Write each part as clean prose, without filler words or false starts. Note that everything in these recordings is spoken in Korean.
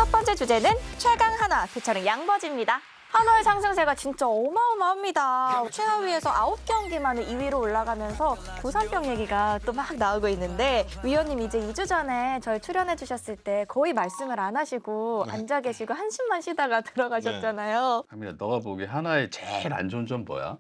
첫 번째 주제는 최강 한화, 교차는 양버지입니다. 한화의 상승세가 진짜 어마어마합니다. 최하위에서 9경기 만에 2위로 올라가면서 고산병 얘기가 또 막 나오고 있는데 위원님 이제 2주 전에 저희 출연해 주셨을 때 거의 말씀을 안 하시고 앉아 계시고 한숨만 쉬다가 들어가셨잖아요. 하민아, 너가 보기에 하나의 제일 안 좋은 점 뭐야?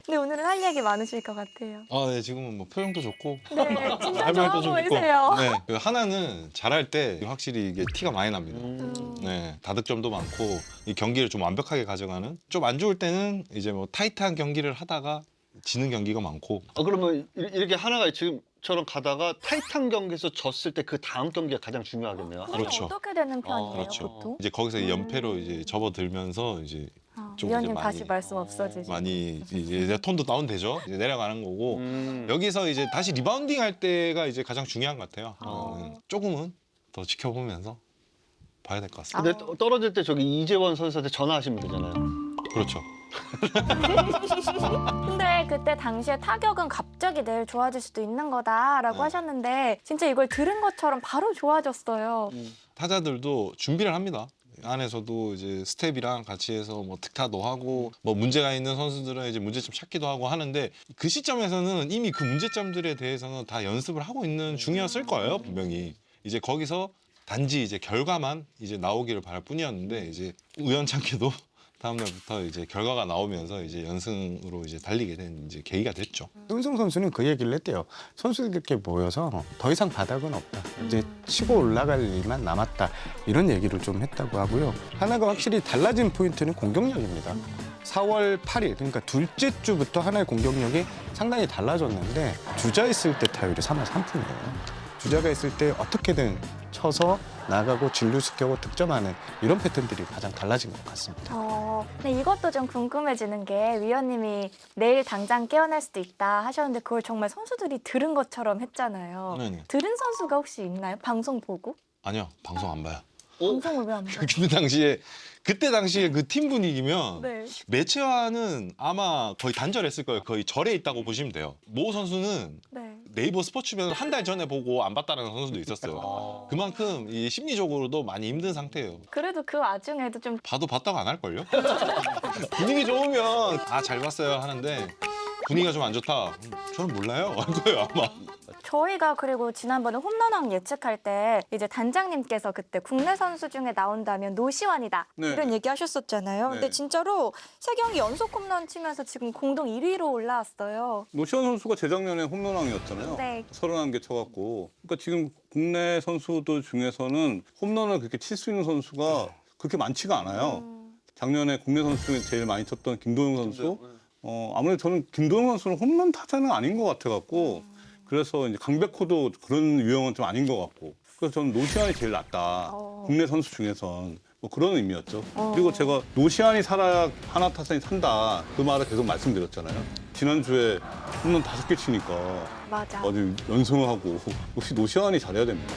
근데 오늘은 할 얘기 많으실 것 같아요. 네, 지금은 뭐 표정도 좋고 네, 할 진짜 좋아 말도 좀 있고. 보이세요. 네, 그 하나는 잘할 때 확실히 이게 티가 많이 납니다. 네, 다득점도 많고 이 경기를 좀 완벽하게 가져가는. 좀 안 좋을 때는 이제 뭐 타이트한 경기를 하다가 지는 경기가 많고. 그러면 이렇게 하나가 지금처럼 가다가 타이탄 경기에서 졌을 때 그 다음 경기가 가장 중요하겠네요. 그렇죠. 어떻게 되는 편이에요, 그렇죠. 보통? 이제 거기서 연패로 이제 접어들면서 이제 좀 위원님 이제 다시 말씀 없어지시고. 많이 이제 톤도 다운되죠. 이제 내려가는 거고. 여기서 이제 다시 리바운딩 할 때가 이제 가장 중요한 것 같아요. 조금은 더 지켜보면서 봐야 될 것 같습니다. 근데 떨어질 때 저기 이재원 선수한테 전화하시면 되잖아요. 그렇죠. 근데 그때 당시에 타격은 갑자기 내일 좋아질 수도 있는 거다라고 하셨는데 진짜 이걸 들은 것처럼 바로 좋아졌어요. 타자들도 준비를 합니다. 안에서도 이제 스텝이랑 같이 해서 뭐 득타도 하고 뭐 문제가 있는 선수들은 이제 문제점 찾기도 하고 하는데 그 시점에서는 이미 그 문제점들에 대해서는 다 연습을 하고 있는 중이었을 거예요, 분명히. 이제 거기서 단지 이제 결과만 이제 나오기를 바랄 뿐이었는데 이제 우연찮게도 다음날부터 이제 결과가 나오면서 이제 연승으로 이제 달리게 된 이제 계기가 됐죠. 손흥민 선수는 그 얘기를 했대요. 선수들 이렇게 모여서 더 이상 바닥은 없다. 이제 치고 올라갈 일만 남았다. 이런 얘기를 좀 했다고 하고요. 하나가 확실히 달라진 포인트는 공격력입니다. 4월 8일, 그러니까 둘째 주부터 하나의 공격력이 상당히 달라졌는데 주자 있을 때 타율이 3할 3푼이에요. 주자가 있을 때 어떻게든 쳐서 나가고 진루시켜고 득점하는 이런 패턴들이 가장 달라진 것 같습니다. 근데 이것도 좀 궁금해지는 게 위원님이 내일 당장 깨어날 수도 있다 하셨는데 그걸 정말 선수들이 들은 것처럼 했잖아요. 네네. 들은 선수가 혹시 있나요? 방송 보고? 아니요, 방송 안 봐요. 방송을 왜 안 봐요? 그때 당시에 그 팀 분위기면 네. 매체화는 아마 거의 단절했을 거예요. 거의 절에 있다고 보시면 돼요. 모 선수는 네. 네이버 스포츠면 한 달 전에 보고 안 봤다는 선수도 있었어요. 그만큼 이 심리적으로도 많이 힘든 상태예요. 그래도 그 와중에도 좀 봐도 봤다고 안 할걸요? 분위기 좋으면 잘 봤어요 하는데 분위기가 좀 안 좋다. 저는 몰라요 할 거예요 아마. 저희가 그리고 지난번에 홈런왕 예측할 때 이제 단장님께서 그때 국내 선수 중에 나온다면 노시환이다 네. 이런 얘기 하셨었잖아요. 근데 네. 진짜로 3경기 연속 홈런 치면서 지금 공동 1위로 올라왔어요. 노시환 선수가 재작년에 홈런왕이었잖아요. 네. 31개 쳐갖고. 그러니까 지금 국내 선수들 중에서는 홈런을 그렇게 칠 수 있는 선수가 그렇게 많지가 않아요. 작년에 국내 선수 중에 제일 많이 쳤던 김도영 선수. 아무래도 저는 김도영 선수는 홈런 타자는 아닌 것 같아갖고 그래서 이제 강백호도 그런 유형은 좀 아닌 것 같고 그래서 저는 노시환이 제일 낫다. 국내 선수 중에선. 뭐 그런 의미였죠. 그리고 제가 노시환이 살아야 하나 타선이 산다. 그 말을 계속 말씀드렸잖아요. 지난주에 홈런 5개 치니까 맞아. 어디 연승을 하고 역시 노시환이 잘해야 됩니다.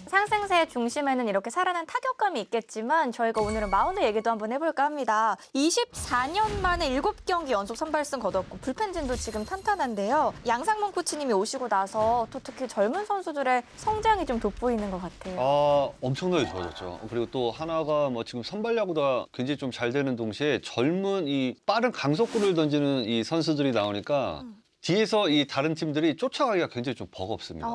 상승세 중심에는 이렇게 살아난 타격감이 있겠지만 저희가 오늘은 마운드 얘기도 한번 해볼까 합니다. 24년 만에 7경기 연속 선발승 거뒀고 불펜진도 지금 탄탄한데요. 양상문 코치님이 오시고 나서 또 특히 젊은 선수들의 성장이 좀 돋보이는 것 같아요. 엄청나게 좋아졌죠. 그리고 또 하나가 뭐 지금 선발 야구가 굉장히 좀 잘 되는 동시에 젊은 이 빠른 강속구를 던지는 이 선수들이 나오니까 뒤에서 이 다른 팀들이 쫓아가기가 굉장히 좀 버겁습니다.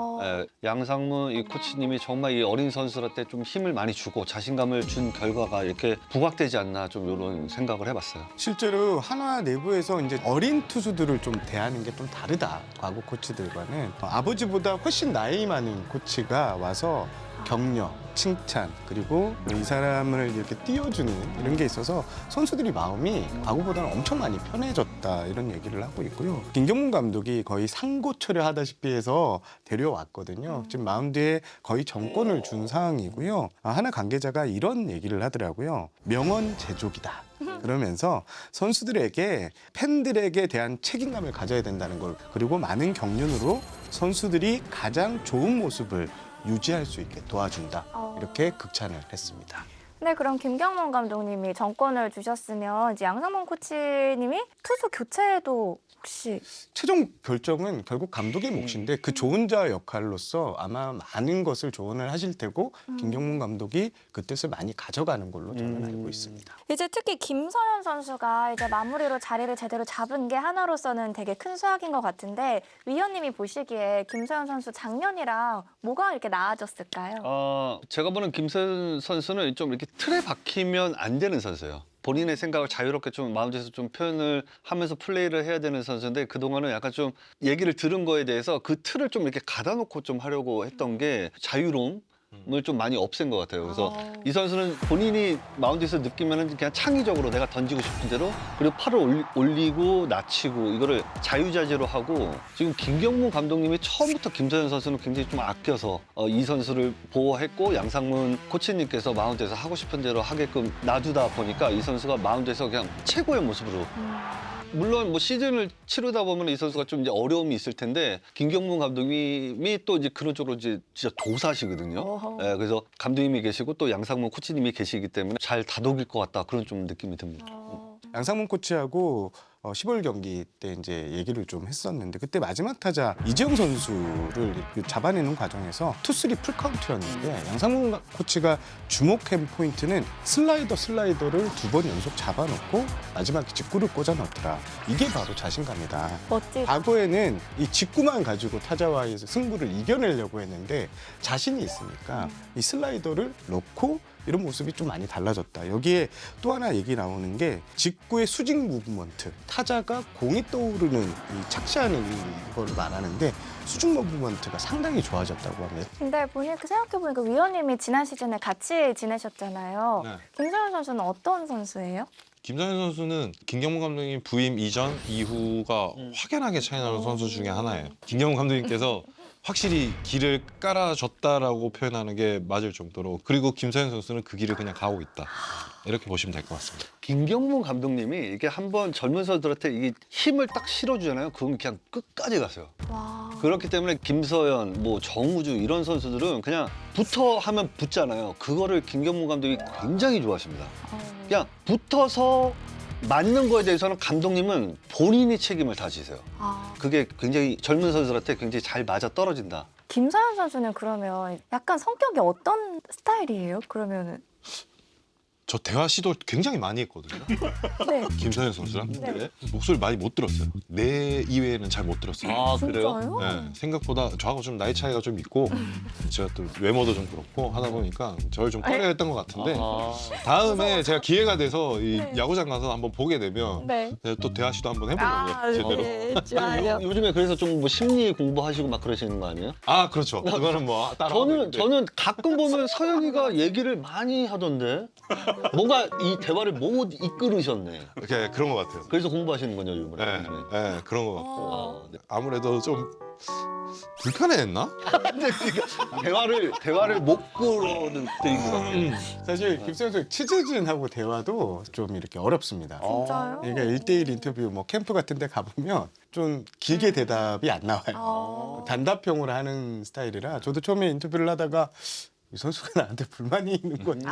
양상문 이 코치님이 정말 이 어린 선수한테 좀 힘을 많이 주고 자신감을 준 결과가 이렇게 부각되지 않나 좀 이런 생각을 해봤어요. 실제로 한화 내부에서 이제 어린 투수들을 좀 대하는 게 좀 다르다. 과거 코치들과는 아버지보다 훨씬 나이 많은 코치가 와서 격려, 칭찬, 그리고 이 사람을 이렇게 띄워주는 이런 게 있어서 선수들이 마음이 과거보다는 엄청 많이 편해졌다 이런 얘기를 하고 있고요. 김경문 감독이 거의 상고처를 하다시피 해서 데려왔거든요. 지금 마운드에 거의 정권을 준 상황이고요. 하나 관계자가 이런 얘기를 하더라고요. 명언 제조기다. 그러면서 선수들에게 팬들에게 대한 책임감을 가져야 된다는 걸 그리고 많은 경륜으로 선수들이 가장 좋은 모습을 유지할 수 있게 도와준다. 이렇게 극찬을 했습니다. 네, 그럼 김경문 감독님이 정권을 주셨으면 이제 양상문 코치님이 투수 교체도 혹시 최종 결정은 결국 감독의 몫인데 그 조언자 역할로서 아마 많은 것을 조언을 하실 테고 김경문 감독이 그 뜻을 많이 가져가는 걸로 저는 알고 있습니다. 이제 특히 김서현 선수가 이제 마무리로 자리를 제대로 잡은 게 하나로서는 되게 큰 수확인 것 같은데 위원님이 보시기에 김서현 선수 작년이랑 뭐가 이렇게 나아졌을까요? 제가 보는 김서현 선수는 좀 이렇게 틀에 박히면 안 되는 선수예요. 본인의 생각을 자유롭게 좀 마운드에서 좀 표현을 하면서 플레이를 해야 되는 선수인데 그동안은 약간 좀 얘기를 들은 거에 대해서 그 틀을 좀 이렇게 가다놓고 좀 하려고 했던 게 자유로움을 좀 많이 없앤 것 같아요. 그래서 이 선수는 본인이 마운드에서 느끼면은 그냥 창의적으로 내가 던지고 싶은 대로 그리고 팔을 올리고 낮추고 이거를 자유자재로 하고 지금 김경문 감독님이 처음부터 김서현 선수는 굉장히 좀 아껴서 이 선수를 보호했고 양상문 코치님께서 마운드에서 하고 싶은 대로 하게끔 놔두다 보니까 이 선수가 마운드에서 그냥 최고의 모습으로 물론 뭐 시즌을 치르다 보면 이 선수가 좀 이제 어려움이 있을 텐데 김경문 감독님이 또 이제 그런 쪽으로 이제 진짜 도사시거든요. 예, 그래서 감독님이 계시고 또 양상문 코치님이 계시기 때문에 잘 다독일 것 같다 그런 좀 느낌이 듭니다. 양상문 코치하고 10월 경기 때 이제 얘기를 좀 했었는데 그때 마지막 타자 이재영 선수를 잡아내는 과정에서 투쓰리 풀카운트였는데 양상문 코치가 주목한 포인트는 슬라이더를 2번 연속 잡아놓고 마지막 직구를 꽂아 넣더라. 이게 바로 자신감이다. 멋지다. 과거에는 이 직구만 가지고 타자와의 승부를 이겨내려고 했는데 자신이 있으니까 이 슬라이더를 넣고 이런 모습이 좀 많이 달라졌다. 여기에 또 하나 얘기 나오는 게 직구의 수직 무브먼트. 타자가 공이 떠오르는 이 착시하는 이걸 말하는데 수직 무브먼트가 상당히 좋아졌다고 합니다. 근데 본인 생각해보니까 위원님이 지난 시즌에 같이 지내셨잖아요. 네. 김서현 선수는 어떤 선수예요? 김서현 선수는 김경문 감독님 부임 이전 이후가 확연하게 차이나는 선수 중에 하나예요. 김경문 감독님께서 확실히 길을 깔아줬다라고 표현하는 게 맞을 정도로 그리고 김서현 선수는 그 길을 그냥 가고 있다. 이렇게 보시면 될 것 같습니다. 김경문 감독님이 이게 한번 젊은 선수들한테 이게 힘을 딱 실어주잖아요. 그건 그냥 끝까지 가세요. 와. 그렇기 때문에 김서현, 뭐 정우주 이런 선수들은 그냥 붙어 하면 붙잖아요. 그거를 김경문 감독이 굉장히 좋아하십니다. 그냥 붙어서 맞는 거에 대해서는 감독님은 본인이 책임을 다 지세요. 그게 굉장히 젊은 선수들한테 굉장히 잘 맞아 떨어진다. 김서현 선수는 그러면 약간 성격이 어떤 스타일이에요? 그러면은 저 대화 시도 굉장히 많이 했거든요. 네. 김서현 선수랑. 네. 목소리 많이 못 들었어요. 내 이외에는 잘 못 들었어요. 아, 진짜요? 네, 생각보다 저하고 좀 나이 차이가 좀 있고 제가 또 외모도 좀 그렇고 하다 보니까 저를 좀 꺼려했던 것 같은데 다음에 제가 기회가 돼서 이 야구장 가서 한번 보게 되면 네. 제가 또 대화 시도 한번 해보려고요. 제대로. 네, 좋아요. 요즘에 그래서 좀 뭐 심리 공부하시고 막 그러시는 거 아니에요? 아 그렇죠. 그거는 뭐 따라. 저는 가끔 보면 서현이가 얘기를 많이 하던데 뭔가 이 대화를 못 이끌으셨네. 이렇게 그런 것 같아요. 그래서 공부하시는 거죠 요즘에. 네, 네, 그런 것 같고 아, 네. 아무래도 좀 불편해했나? 대화를 못 끌어들인 것 같아요. 사실 김서현 선수 취재진하고 대화도 좀 이렇게 어렵습니다. 진짜요? 그러니까 1대1 인터뷰 뭐 캠프 같은 데 가보면 좀 길게 대답이 안 나와요. 단답형으로 하는 스타일이라 저도 처음에 인터뷰를 하다가 이 선수가 나한테 불만이 있는 건지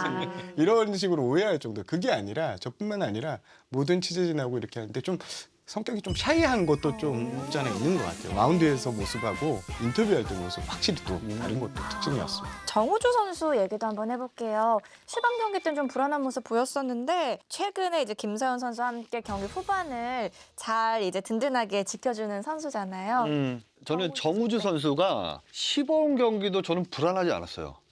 이런 식으로 오해할 정도. 그게 아니라 저뿐만 아니라 모든 취재진하고 이렇게 하는데 좀 성격이 좀 샤이한 것도 좀 없지 않아 있는 것 같아요. 마운드에서 모습하고 인터뷰할 때 모습 확실히 또 다른 것도 특징이었습니다. 정우주 선수 얘기도 한번 해볼게요. 시범 경기 때는 좀 불안한 모습 보였었는데 최근에 이제 김서현 선수와 함께 경기 후반을 잘 이제 든든하게 지켜주는 선수잖아요. 저는 정우주 선수가 시범 경기도 저는 불안하지 않았어요.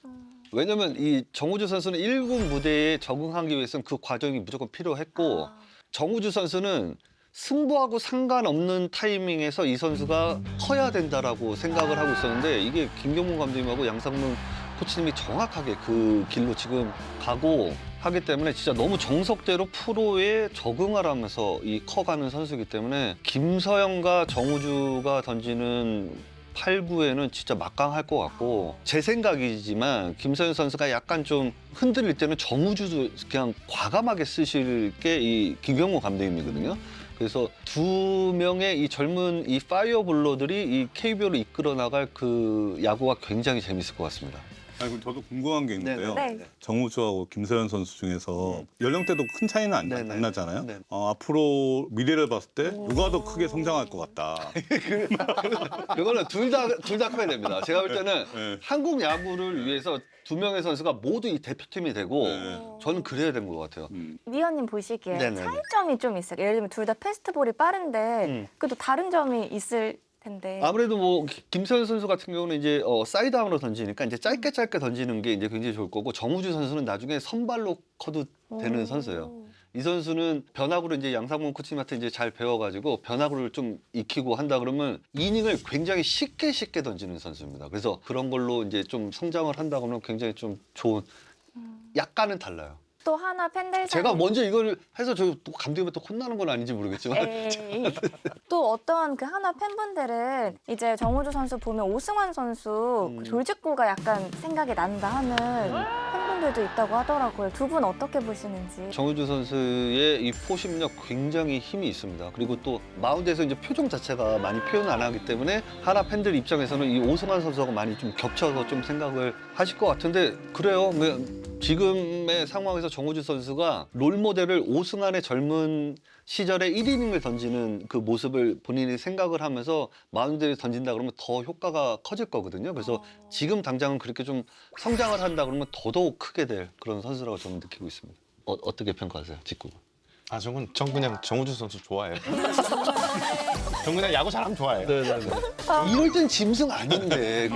왜냐면 이 정우주 선수는 1군 무대에 적응하기 위해서는 그 과정이 무조건 필요했고 정우주 선수는 승부하고 상관없는 타이밍에서 이 선수가 커야 된다라고 생각을 하고 있었는데 이게 김경문 감독님하고 양상문 코치님이 정확하게 그 길로 지금 가고 하기 때문에 진짜 너무 정석대로 프로에 적응을 하면서 이 커가는 선수이기 때문에 김서현과 정우주가 던지는 8구에는 진짜 막강할 것 같고 제 생각이지만 김서현 선수가 약간 좀 흔들릴 때는 정우주도 그냥 과감하게 쓰실 게 이 김경문 감독님이거든요. 그래서 두 명의 이 젊은 이 파이어볼러들이 이 KBO를 이끌어 나갈 그 야구가 굉장히 재밌을 것 같습니다. 아니, 그럼 저도 궁금한 게 있는데요. 네. 정우주하고 김서현 선수 중에서 연령대도 큰 차이는 안 네네. 나잖아요. 네. 앞으로 미래를 봤을 때 누가 더 크게 성장할 것 같다. 그거는 둘 다 커야 됩니다. 제가 볼 때는 네. 한국 야구를 위해서 두 명의 선수가 모두 이 대표팀이 되고 네. 저는 그래야 된 것 같아요. 위원님 보시기에 네네네. 차이점이 좀 있어요. 예를 들면 둘 다 패스트볼이 빠른데 그래도 다른 점이 있을 텐데. 아무래도 뭐 김서현 선수 같은 경우는 이제 사이드암으로 던지니까 이제 짧게 던지는 게 이제 굉장히 좋을 거고 정우주 선수는 나중에 선발로 커도 되는 선수예요. 이 선수는 변화구를 이제 양상문 코치님한테 이제 잘 배워가지고 변화구를 좀 익히고 한다 그러면 이닝을 굉장히 쉽게 던지는 선수입니다. 그래서 그런 걸로 이제 좀 성장을 한다 그러면 굉장히 좀 좋은 약간은 달라요. 또 하나 팬들 제가 먼저 이걸 해서 저 또 감독님한테 또 혼나는 건 아닌지 모르겠지만 에이. 또 어떤 그 하나 팬분들은 이제 정우주 선수 보면 오승환 선수 그 돌직구가 약간 생각이 난다 하는 팬분들도 있다고 하더라고요. 두 분 어떻게 보시는지. 정우주 선수의 이 포심력 굉장히 힘이 있습니다. 그리고 또 마운드에서 이제 표정 자체가 많이 표현 안 하기 때문에 하나 팬들 입장에서는 이 오승환 선수하고 많이 좀 겹쳐서 좀 생각을 하실 것 같은데 그래요. 지금의 상황에서 정우주 선수가 롤 모델을 오승환의 젊은 시절에 1이닝을 던지는 그 모습을 본인이 생각을 하면서 마운드에 던진다 그러면 더 효과가 커질 거거든요. 그래서 지금 당장은 그렇게 좀 성장을 한다 그러면 더더욱 크게 될 그런 선수라고 저는 느끼고 있습니다. 어떻게 평가하세요, 직구? 전 그냥 정우주 선수 좋아해요. 전 그냥 야구 잘하면 좋아해요. 네네네. 이럴 땐 짐승 아닌데.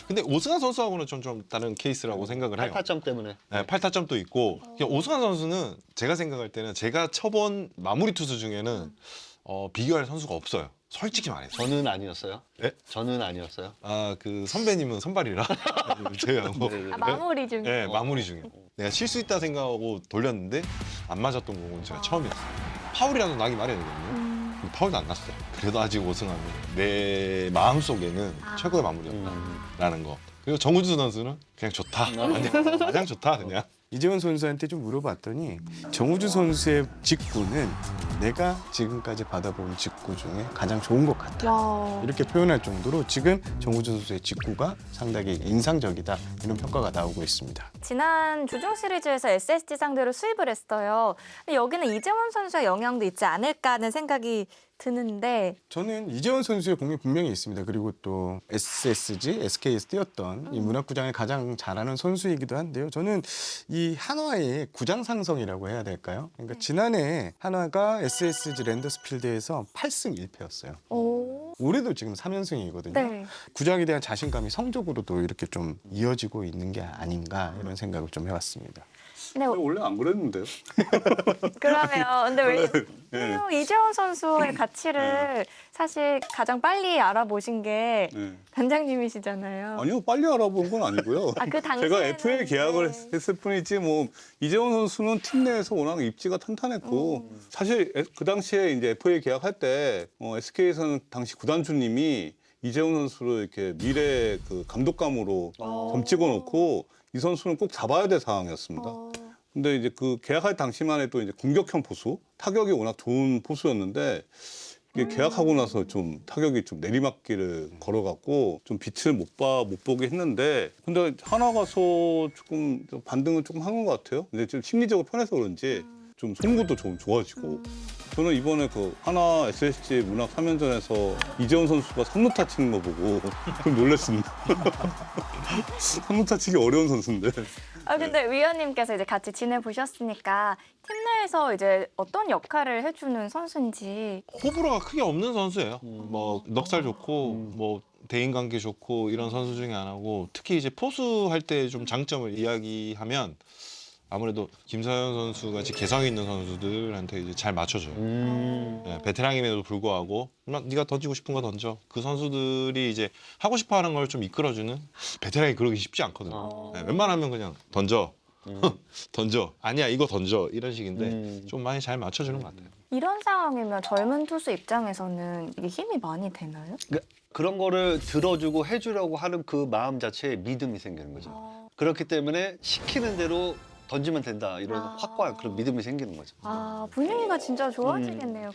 근데 오승환 선수하고는 좀 다른 케이스라고 생각을 해요. 8타점 때문에. 네, 8타점도 있고 그냥 오승환 선수는 제가 생각할 때는 제가 쳐본 마무리 투수 중에는 비교할 선수가 없어요. 솔직히 말해서. 저는 아니었어요. 네? 저는 아니었어요. 그 선배님은 선발이라 제가 뭐 네네네. 마무리 중. 네, 마무리 중에 내가 실수했다 생각하고 돌렸는데 안 맞았던 부분은 제가 처음이었어요. 파울이라도 나기 마련이거든요. 근데 파울도 안 났어요. 그래도 아직 오승환은 내 마음속에는 최고의 마무리였다라는 거. 그리고 정우주 선수는 그냥 좋다. 가장 좋다 그냥. 이재원 선수한테 좀 물어봤더니 정우주 선수의 직구는 내가 지금까지 받아본 직구 중에 가장 좋은 것 같다. 와. 이렇게 표현할 정도로 지금 정우주 선수의 직구가 상당히 인상적이다. 이런 평가가 나오고 있습니다. 지난 주중 시리즈에서 SSG 상대로 수입을 했어요. 근데 여기는 이재원 선수의 영향도 있지 않을까 하는 생각이 드는데 저는 이재원 선수의 공이 분명히 있습니다. 그리고 또 SSG, SK에서 뛰었던 이 문학구장에 가장 잘하는 선수이기도 한데요. 저는 이 한화의 구장 상성이라고 해야 될까요? 그러니까 지난해 한화가 SSG 랜더스필드에서 8승 1패였어요. 오. 올해도 지금 3연승이거든요. 네. 구장에 대한 자신감이 성적으로도 이렇게 좀 이어지고 있는 게 아닌가 이런 생각을 좀 해봤습니다. 근데 원래 안 그랬는데요. 그러면 근데 왜 네. 이재원 선수의 가치를 사실 가장 빨리 알아보신 게 네. 단장님이시잖아요. 아니요, 빨리 알아본 건 아니고요. 그 당시에는 제가 FA 계약을 네. 했을 뿐이지 뭐 이재원 선수는 팀 내에서 워낙 입지가 탄탄했고 사실 그 당시에 이제 FA 계약할 때 SK에서는 당시 구단주님이 이재원 선수를 이렇게 미래 그 감독감으로 점 찍어놓고 이 선수는 꼭 잡아야 될 상황이었습니다. 근데 이제 그 계약할 당시만 해도 이제 공격형 포수, 타격이 워낙 좋은 포수였는데 이게 계약하고 나서 좀 타격이 좀 내리막길을 걸어갖고 좀 빛을 못 보게 했는데 근데 하나 가서 조금 반등을 조금 한 것 같아요. 근데 좀 심리적으로 편해서 그런지 좀 송구도 좀 좋아지고 저는 이번에 그 하나 SSG 문학 3연전에서 이재원 선수가 3루타 치는 거 보고 좀 놀랐습니다. 3루타 치기 어려운 선수인데. 근데 위원님께서 이제 같이 지내보셨으니까 팀 내에서 이제 어떤 역할을 해주는 선수인지. 호불호가 크게 없는 선수예요. 뭐 넉살 좋고 뭐 대인 관계 좋고 이런 선수 중에 하나고 특히 이제 포수 할 때 좀 장점을 이야기하면 아무래도 김서현 선수 같이 개성 있는 선수들한테 이제 잘 맞춰줘요. 네, 베테랑임에도 불구하고 네가 던지고 싶은 거 던져. 그 선수들이 이제 하고 싶어하는 걸 좀 이끌어주는 베테랑이 그러기 쉽지 않거든요. 네, 웬만하면 그냥 던져, 던져. 아니야 이거 던져 이런 식인데 좀 많이 잘 맞춰주는 것 같아요. 이런 상황이면 젊은 투수 입장에서는 이게 힘이 많이 되나요? 그런 거를 들어주고 해주려고 하는 그 마음 자체에 믿음이 생기는 거죠. 그렇기 때문에 시키는 대로 던지면 된다 이런 확고한 그런 믿음이 생기는 거죠. 분위기가 진짜 좋아지겠네요.